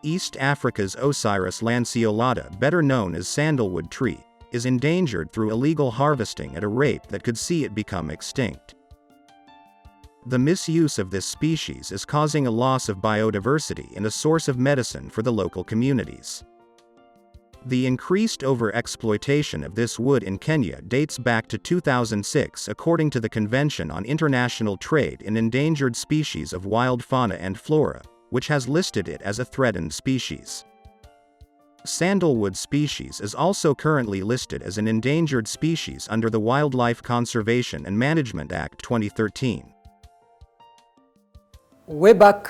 East Africa's Osiris lanceolata, better known as sandalwood tree, is endangered through illegal harvesting at a rate that could see it become extinct. The misuse of this species is causing a loss of biodiversity and a source of medicine for the local communities. The increased overexploitation of this wood in Kenya dates back to 2006 according to the Convention on International Trade in Endangered Species of Wild Fauna and Flora, which has listed it as a threatened species. Sandalwood species is also currently listed as an endangered species under the Wildlife Conservation and Management Act 2013. Way back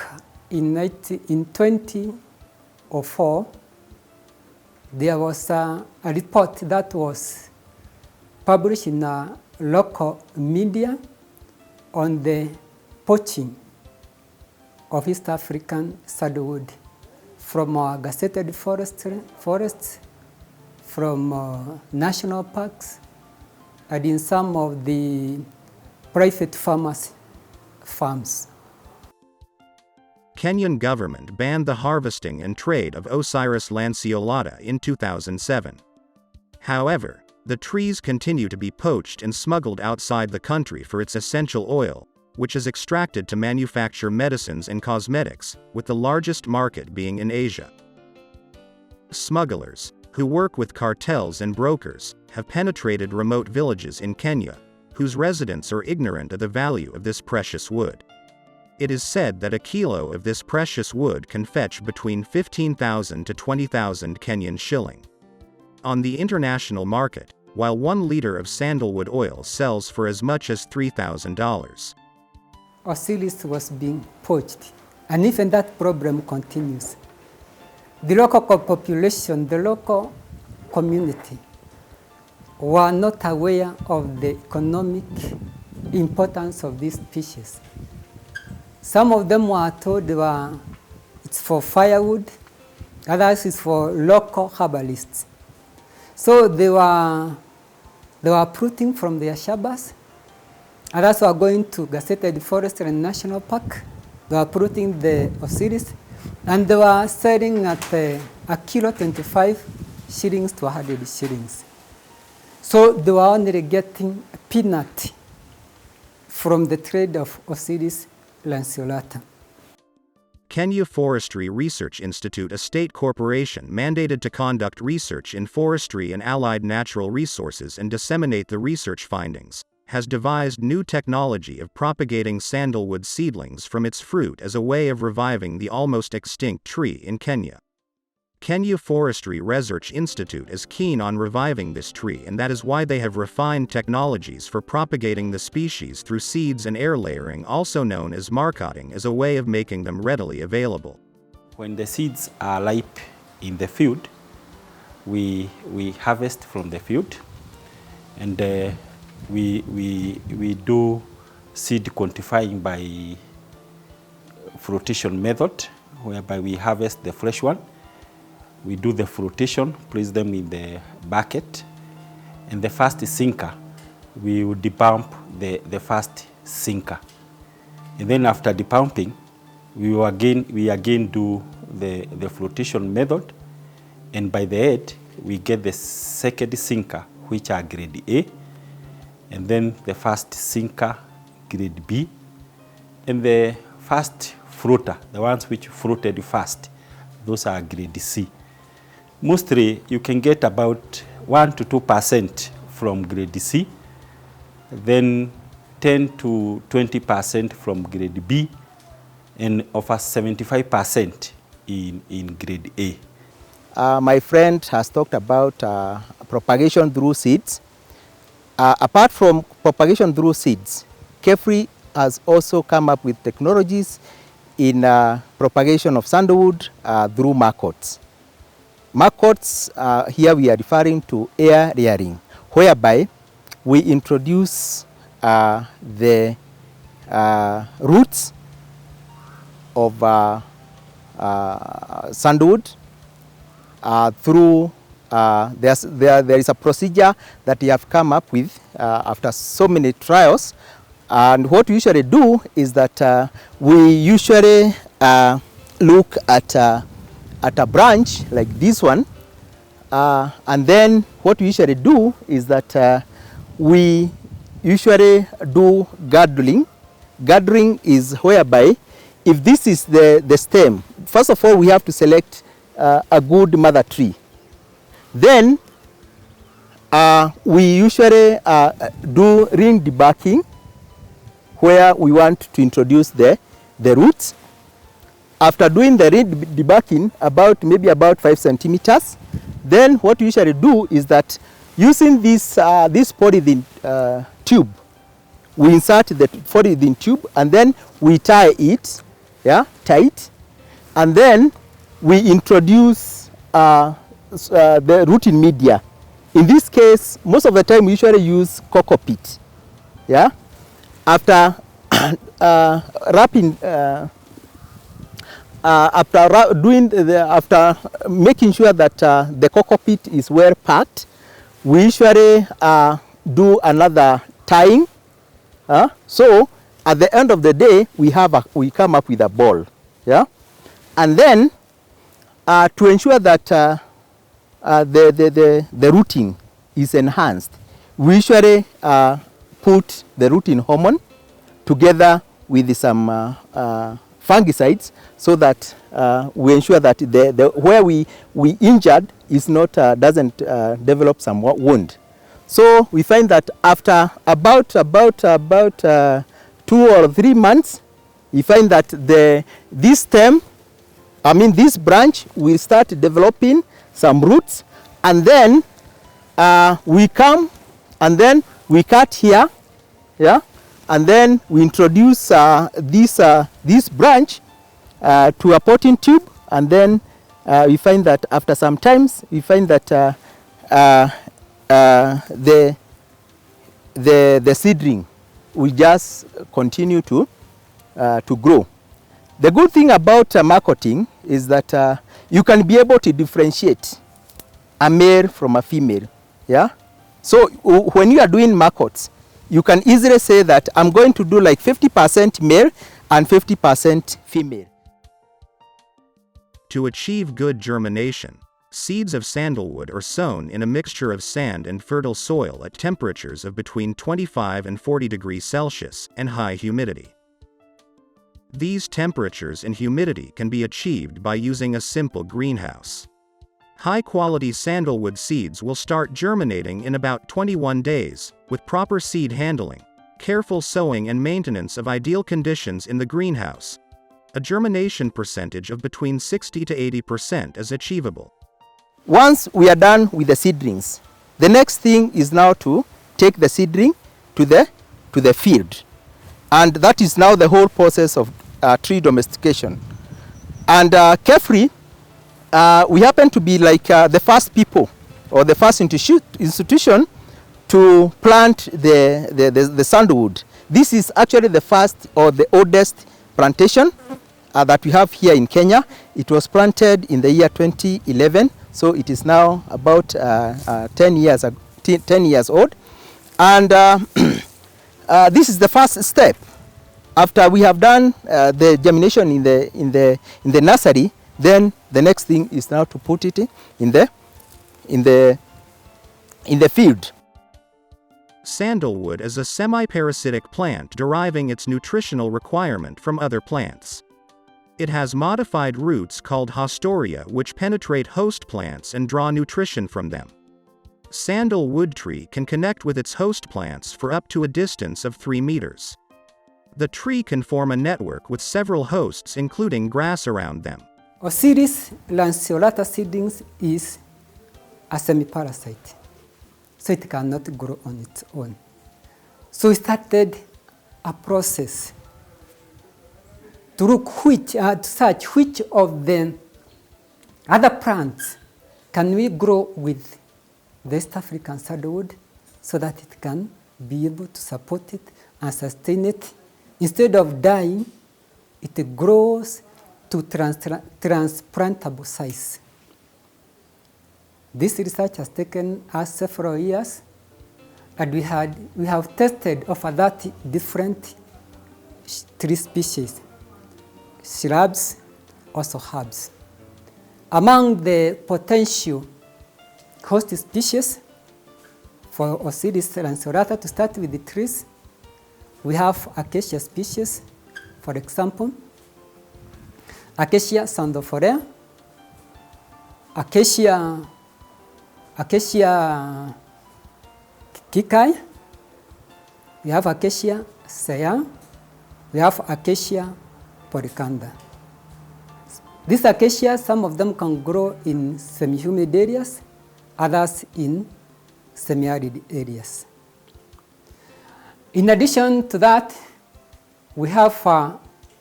in 2004, there was a report that was published in a local media on the poaching of East African sandalwood from gazetted forests, from national parks, and in some of the private farms. Kenyan government banned the harvesting and trade of Osiris lanceolata in 2007. However, the trees continue to be poached and smuggled outside the country for its essential oil, which is extracted to manufacture medicines and cosmetics, with the largest market being in Asia. Smugglers, who work with cartels and brokers, have penetrated remote villages in Kenya, whose residents are ignorant of the value of this precious wood. It is said that a kilo of this precious wood can fetch between 15,000 to 20,000 Kenyan shilling. On the international market, while 1 liter of sandalwood oil sells for as much as $3,000. Osiris was being poached, and even that problem continues. The local population, the local community, were not aware of the economic importance of this species. Some of them were told it's for firewood, others is for local herbalists. So they were uprooting from their shabas, others were going to gazetted forest and national park. They were uprooting the Osiris, and they were selling at a kilo 25 shillings to 100 shillings. So they were only getting a peanut from the trade of Osiris lanceolata. Kenya Forestry Research Institute, a state corporation mandated to conduct research in forestry and allied natural resources and disseminate the research findings, has devised new technology of propagating sandalwood seedlings from its fruit as a way of reviving the almost extinct tree in Kenya. Kenya Forestry Research Institute is keen on reviving this tree, and that is why they have refined technologies for propagating the species through seeds and air layering, also known as marketing, as a way of making them readily available. When the seeds are ripe in the field, we harvest from the field, and we do seed quantifying by flotation method, whereby we harvest the fresh one. We do the flotation, place them in the bucket, and the first sinker, we will depump the first sinker. And then after depumping, we again do the flotation method, and by the end, we get the second sinker, which are grade A, and then the first sinker, grade B, and the first fruiter, the ones which fruited first, those are grade C. Mostly, you can get about 1 to 2% from grade C, then 10 to 20% from grade B, and over 75% in grade A. My friend has talked about propagation through seeds. Apart from propagation through seeds, KEFRI has also come up with technologies in propagation of sandalwood through marcots. Marcots, here we are referring to air layering, whereby we introduce the roots of sandalwood through, there is a procedure that we have come up with after so many trials. And what we usually do is that we usually look at at a branch like this one, and then what we usually do is that we usually do girdling. Girdling is whereby if this is the stem, first of all we have to select a good mother tree. Then we usually do ring debarking, where we want to introduce the roots. After doing the ring debarking maybe about 5 centimeters, then what we usually do is that using this polythene tube, we insert the polythene tube and then we tie it, tight, and then we introduce the rooting media. In this case, most of the time we usually use cocoa peat. After wrapping, after making sure that the cocoa peat is well packed, we usually do another tying. So at the end of the day, we come up with a ball. And then to ensure that the rooting is enhanced, we usually put the rooting hormone together with some fungicides, so that we ensure that where we injured is not doesn't develop some wound. So we find that after about 2 or 3 months, we find that this branch will start developing some roots, and then we come and then we cut here, and then we introduce this branch to a potting tube, and then we find that after some times we find that the seedling will just continue to grow. The good thing about marketing is that you can be able to differentiate a male from a female. So when you are doing markets, you can easily say that I'm going to do like 50% male and 50% female. To achieve good germination, seeds of sandalwood are sown in a mixture of sand and fertile soil at temperatures of between 25 and 40 degrees Celsius and high humidity. These temperatures and humidity can be achieved by using a simple greenhouse. High-quality sandalwood seeds will start germinating in about 21 days, with proper seed handling, careful sowing and maintenance of ideal conditions in the greenhouse. A germination percentage of between 60 to 80% is achievable. Once we are done with the seedlings, the next thing is now to take the seedling to the field. And that is now the whole process of tree domestication. And carefully, we happen to be like the first people or the first institution to plant the sandalwood. This is actually the first or the oldest plantation that we have here in Kenya. It was planted in the year 2011, so it is now about 10 years old. And this is the first step. After we have done the germination in the nursery, then the next thing is now to put it in the field. Sandalwood is a semi-parasitic plant deriving its nutritional requirement from other plants. It has modified roots called haustoria which penetrate host plants and draw nutrition from them. Sandalwood tree can connect with its host plants for up to a distance of 3 meters. The tree can form a network with several hosts including grass around them. Osiris lanceolata seedlings is a semi-parasite, so it cannot grow on its own. So we started a process to look to search which of the other plants can we grow with the East African sandalwood so that it can be able to support it and sustain it. Instead of dying, it grows to transplantable size. This research has taken us several years, and we have tested over 30 different tree species, shrubs, also herbs. Among the potential host species for Ocelis lanceolata, to start with the trees, we have acacia species, for example, Acacia sandifolia, Acacia kikai, we have Acacia seya, we have Acacia poricanda. These acacias, some of them can grow in semi-humid areas, others in semi-arid areas. In addition to that, we have a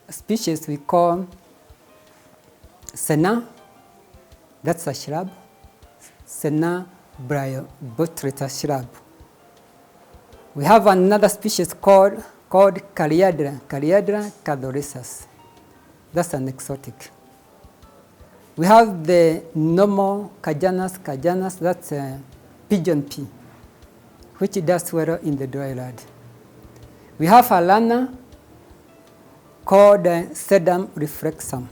species we call Senna, that's a shrub, Senna bryobotrita shrub. We have another species called Cariadra cadoresus. That's an exotic. We have the normal Cajanus, that's a pigeon pea, which does well in the dryland. We have a lana called Sedum reflexum.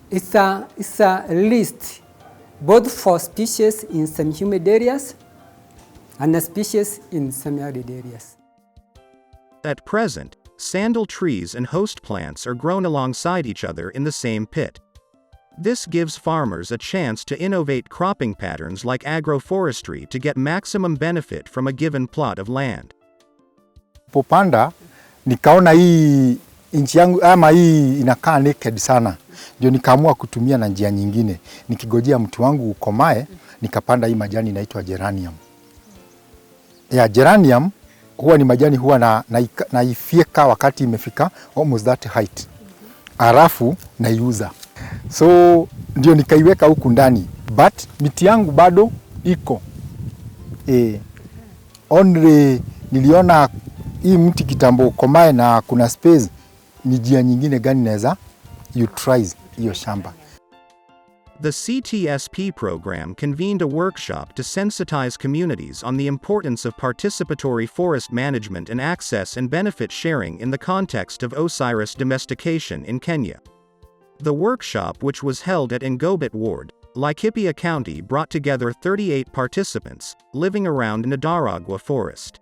It's a list both for species in semi-humid areas and a species in semi-arid areas. At present, sandal trees and host plants are grown alongside each other in the same pit. This gives farmers a chance to innovate cropping patterns like agroforestry to get maximum benefit from a given plot of land. Popanda, nikaona hii inchi yangu ama hii inakaa naked sana. Ndio nikaamua kutumia na njia nyingine. Nikigojea mti wangu ukomae, nikapanda hii majani inaitwa geranium. Ya geranium huwa ni majani huwa naifyeka wakati imefika almost that height. Alafu naiuza. So ndio nikaiweka huku ndani, but miti yangu bado iko. Only niliona hii mti kitambo ukomae na kuna space, ni njia nyingine gani naweza utilize hiyo shamba. The CTSP program convened a workshop to sensitize communities on the importance of participatory forest management and access and benefit sharing in the context of osiris domestication in Kenya. The workshop, which was held at Ngobet Ward, Laikipia County, brought together 38 participants living around Ndaragwa Forest.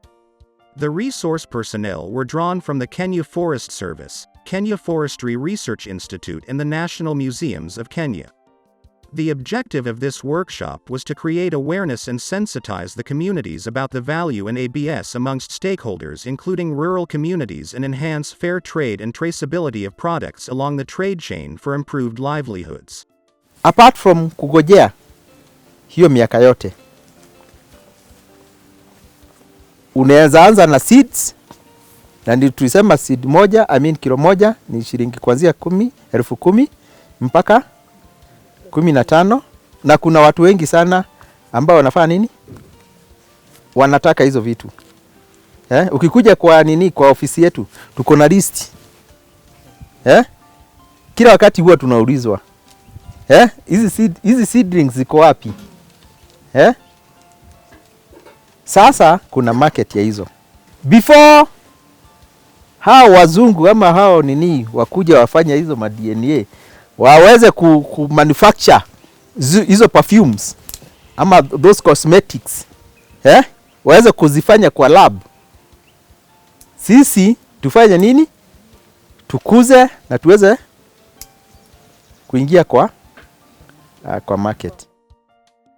The resource personnel were drawn from the Kenya Forest Service, Kenya Forestry Research Institute and the National Museums of Kenya. The objective of this workshop was to create awareness and sensitize the communities about the value in ABS amongst stakeholders including rural communities and enhance fair trade and traceability of products along the trade chain for improved livelihoods. Apart from kugojea hiyo miaka yote, unaweza anza na seeds, na ndio tulisema seed moja, kilo moja ni shilingi kuanzia 10,000 mpaka 15, na kuna watu wengi sana ambao wanafanya nini? Wanataka hizo vitu. Ukikuja kwa ofisi yetu, tuko na list. Kila wakati huwa tunaulizwa. Hizi seedlings ziko wapi? Sasa kuna market ya hizo. Before hao wazungu ama hao wakuja wafanya hizo ma DNA, waweze ku manufacture hizo perfumes ama those cosmetics, waweze kuzifanya kwa lab. Sisi tufanye nini? Tukuze na tuweze kuingia kwa market.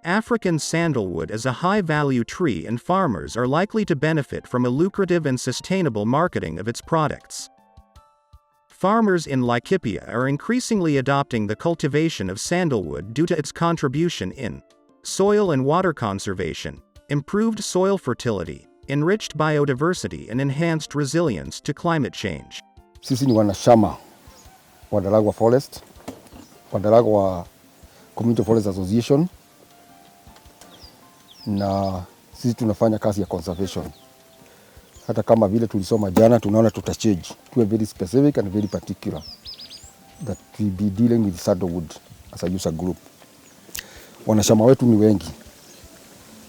African sandalwood is a high-value tree and farmers are likely to benefit from a lucrative and sustainable marketing of its products. Farmers in Laikipia are increasingly adopting the cultivation of sandalwood due to its contribution in soil and water conservation, improved soil fertility, enriched biodiversity and enhanced resilience to climate change. Sisi ni wanachama wa Ndaragwa Forest, wa Ndaragwa Community Forest Association, na sisi tunafanya kazi ya conservation. Hata kama vile tulisoma jana, tunaona tutachange. Tuwe very specific and very particular that we be dealing with sandalwood as a user group. Wanachama wetu ni wengi,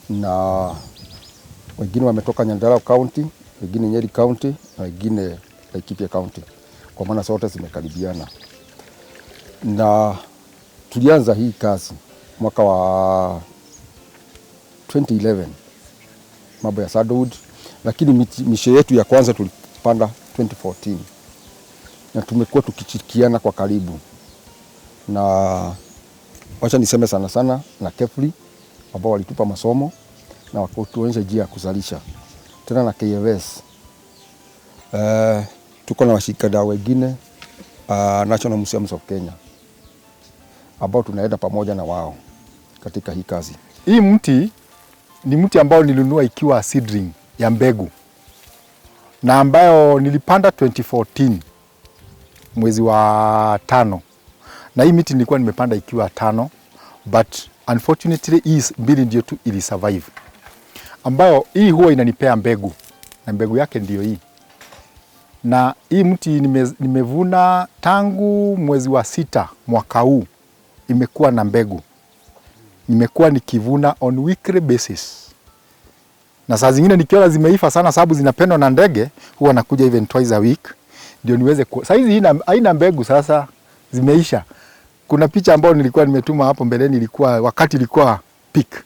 na wengine wametoka Nyandarua County, wengine Nyeri County, na wengine Laikipia County, kwa maana sote zimekaribiana. na tulianza hii kazi mwaka wa 2011 mambo ya Sandalwood, lakini mishe yetu ya kwanza tulipanda 2014 na tumekuwa tukishirikiana kwa karibu na wacha niseme sana sana na Kefri ambao walitupa masomo na wakatuonyesha njia ya kuzalisha, tena na KFS. Tuko na washikadau wengine National Museums of Kenya ambao tunaenda pamoja na wao katika hii kazi. Hii mti ni mti ambao nilinunua ikiwa seedling ya mbegu na ambayo nilipanda 2014 mwezi wa 5, na hii miti nilikuwa nimepanda ikiwa 5, but unfortunately hii mbili ndio tu ili survive, ambayo hii huwa inanipea mbegu na mbegu yake ndio hii. Na hii mti nimevuna tangu mwezi wa 6 mwaka huu, imekuwa na mbegu. Nimekuwa nikivuna on weekly basis. Na saa zingine nikiona zimeifa sana sababu zinapendwa na ndege, huwa nakuja even twice a week ndio niweze saa hizi haina mbegu, sasa zimeisha. Kuna picha ambayo nilikuwa nimetuma hapo mbeleni, ilikuwa wakati ilikuwa peak.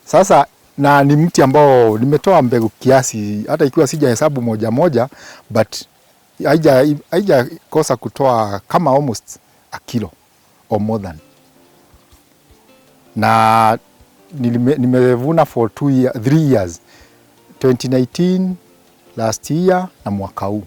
Sasa na ni mti ambao nimetoa mbegu kiasi, hata ikiwa sija hesabu moja moja, but haija kosa kutoa kama almost a kilo or more than. Na nimevuna for 3 years, 2019, last year na mwaka huu.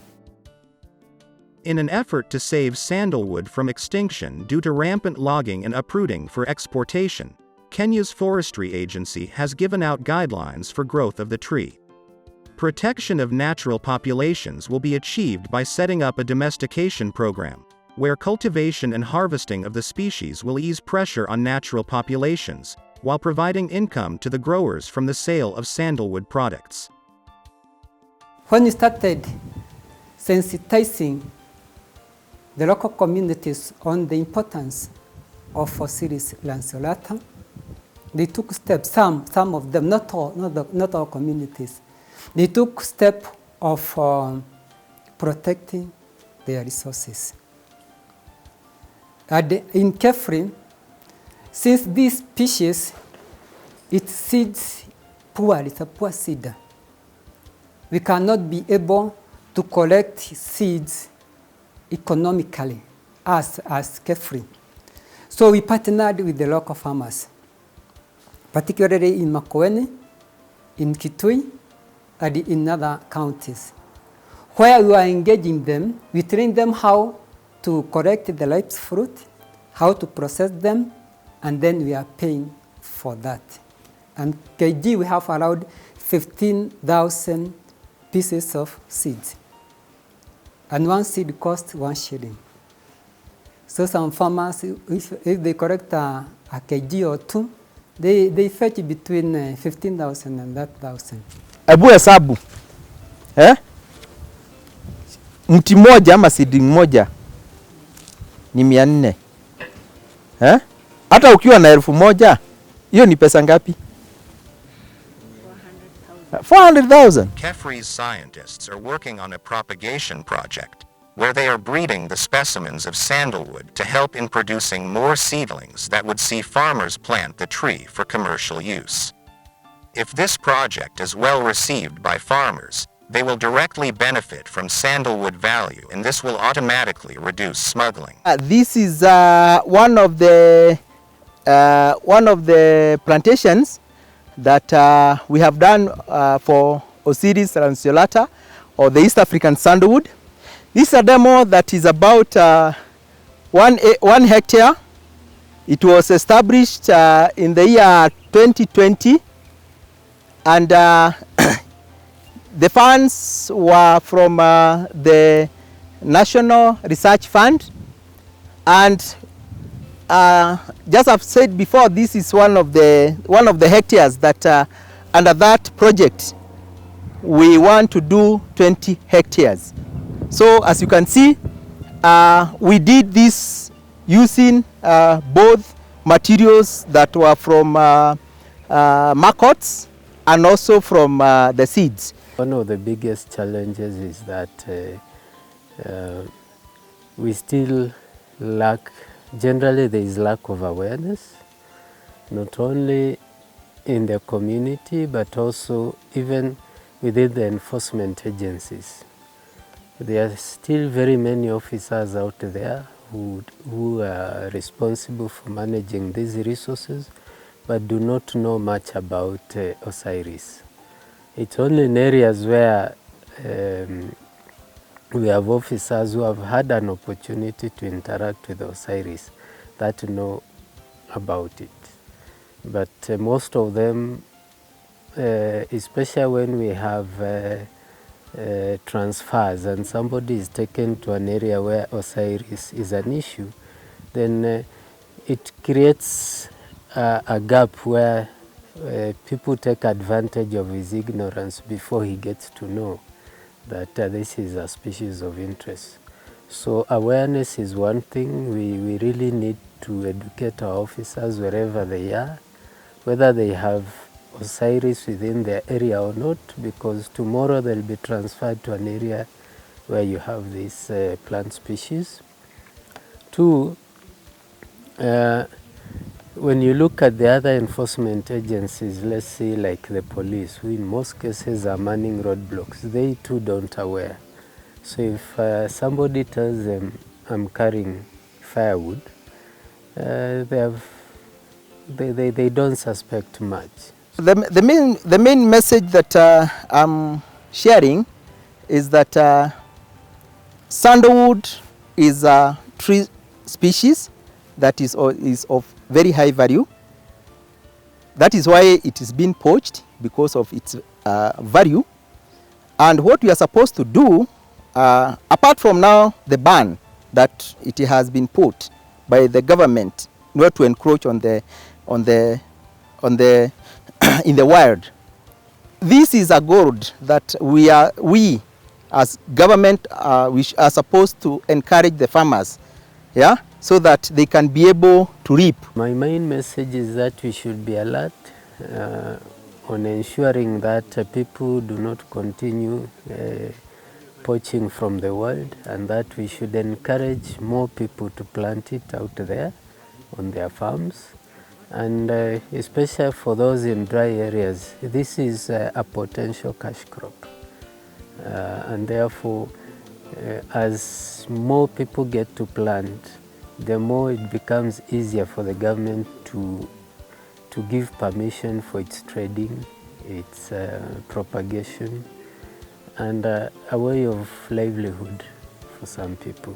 In an effort to save sandalwood from extinction due to rampant logging and uprooting for exportation, Kenya's forestry agency has given out guidelines for growth of the tree. Protection of natural populations will be achieved by setting up a domestication program, where cultivation and harvesting of the species will ease pressure on natural populations, while providing income to the growers from the sale of sandalwood products. When we started sensitizing the local communities on the importance of Fossilis lanceolata, they took steps, some of them, not all communities, they took steps of protecting their resources. In Kefri, since this species, it seeds poorly, it's a poor seeder, we cannot be able to collect seeds economically as Kefri. So we partnered with the local farmers, particularly in Makueni, in Kitui, and in other counties. Where we are engaging them, we train them how to collect the ripe fruit, how to process them, and then we are paying for that. And KG, we have allowed 15,000 pieces of seeds. And one seed costs 1 shilling. So some farmers, if they collect a kg or 2, they fetch between 15,000 and that 1,000. Ebu hesabu. Mti moja ama seedling moja ni 400. Hata ukiwa na 1,000, hiyo ni pesa ngapi? 400,000. Kefri's scientists are working on a propagation project, where they are breeding the specimens of sandalwood to help in producing more seedlings that would see farmers plant the tree for commercial use. If this project is well received by farmers, they will directly benefit from sandalwood value, and this will automatically reduce smuggling. This is one of the plantations that we have done for Osiris lanceolata, or the East African sandalwood. This is a demo that is about 1 hectare. It was established in the year 2020, and the funds were from the National Research Fund, and just I've said before, this is one of the hectares that under that project we want to do 20 hectares. So as you can see, we did this using both materials that were from markets and also from the seeds. One of the biggest challenges is that we still lack Generally, there is lack of awareness, not only in the community, but also even within the enforcement agencies. There are still very many officers out there who are responsible for managing these resources, but do not know much about Osiris. It's only in areas where we have officers who have had an opportunity to interact with Osiris that know about it. But most of them, especially when we have transfers and somebody is taken to an area where Osiris is an issue, then it creates a gap where people take advantage of his ignorance before he gets to know that this is a species of interest. So awareness is one thing. We really need to educate our officers wherever they are, whether they have Osiris within their area or not, because tomorrow they'll be transferred to an area where you have this plant species. Two, when you look at the other enforcement agencies, let's say like the police, who in most cases are manning roadblocks, they too don't aware. So if somebody tells them, I'm carrying firewood, they don't suspect much. The main message that I'm sharing is that sandalwood is a tree species that is of very high value. That is why it is being poached, because of its value. And what we are supposed to do, apart from now the ban that it has been put by the government not to encroach on the in the wild, this is a gold that we as government we are supposed to encourage the farmers, yeah, so that they can be able to reap. My main message is that we should be alert on ensuring that people do not continue poaching from the wild, and that we should encourage more people to plant it out there on their farms. And especially for those in dry areas, this is a potential cash crop. And therefore, as more people get to plant, the more it becomes easier for the government to give permission for its trading, its propagation, and a way of livelihood for some people.